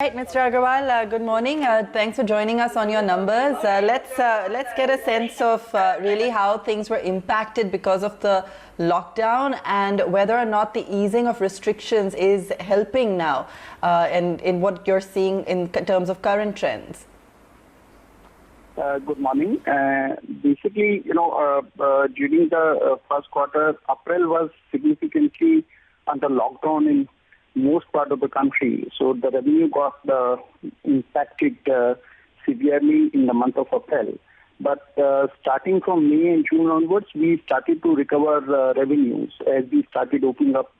Right, Mr. Agrawal, good morning. Thanks for joining us on your numbers. Let's get a sense of really how things were impacted because of the lockdown and whether or not the easing of restrictions is helping now and in what you're seeing in terms of current trends. Good morning. Basically, during the first quarter, April was significantly under lockdown in most part of the country. So the revenue got impacted severely in the month of April. But starting from May and June onwards, we started to recover revenues as we started opening up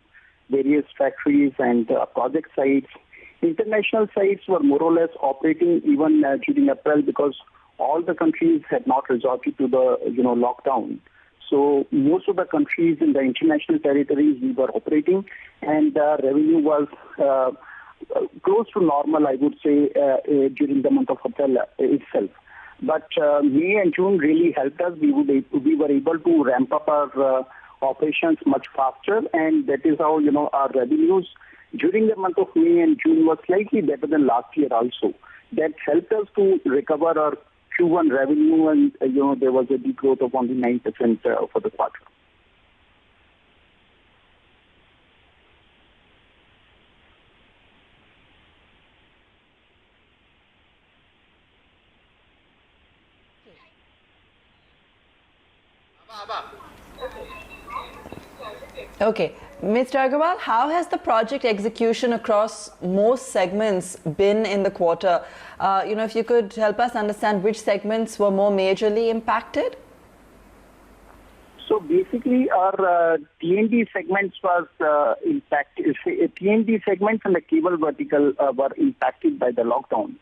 various factories and project sites. International sites were more or less operating even during April because all the countries had not resorted to the lockdown. So most of the countries in the international territories we were operating, and revenue was close to normal, I would say, during the month of April itself. But May and June really helped us. We were able to ramp up our operations much faster, and that is how our revenues during the month of May and June was slightly better than last year also. That helped us to recover our Q1 revenue, and there was a degrowth of only 9% for the quarter. Okay. Mr. Agrawal, how has the project execution across most segments been in the quarter? If you could help us understand which segments were more majorly impacted? So basically, our T&D segments was impacted. T&D segments and the cable vertical were impacted by the lockdown.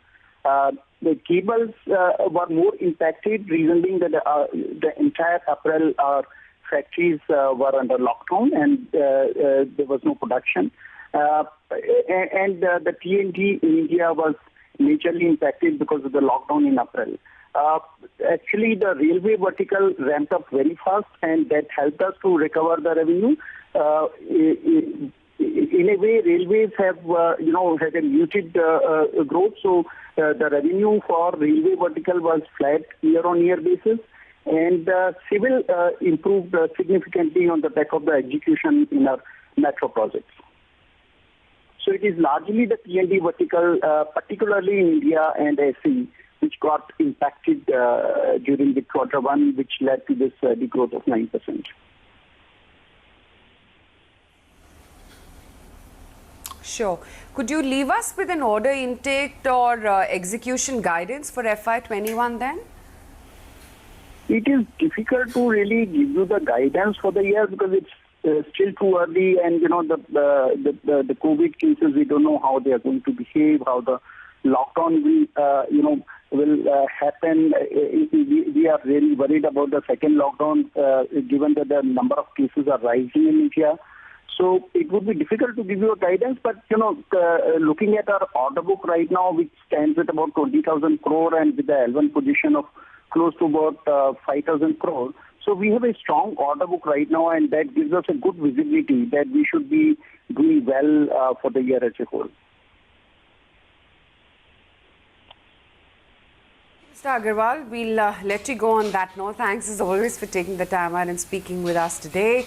The cables were more impacted, reason being that the entire April factories were under lockdown and there was no production. And the T&D in India was majorly impacted because of the lockdown in April. Actually, the railway vertical ramped up very fast, and that helped us to recover the revenue. In a way, railways have, had a muted growth, so the revenue for railway vertical was flat year-on-year basis, and civil improved significantly on the back of the execution in our metro projects. So it is largely the T&D vertical, particularly in India and SE, which got impacted during the quarter one, which led to this degrowth of 9%. Sure. Could you leave us with an order intake or execution guidance for FY21 then? It is difficult to really give you the guidance for the year because it's still too early, and the COVID cases, we don't know how they are going to behave, how the lockdown will happen. We are really worried about the second lockdown, given that the number of cases are rising in India. So it would be difficult to give you a guidance, but looking at our order book right now, which stands at about 20,000 crore, and with the L1 position of close to about 5,000 crore. So we have a strong order book right now, and that gives us a good visibility that we should be doing well for the year as a whole. Mr. Agrawal, we'll let you go on that note. Thanks as always for taking the time out and speaking with us today.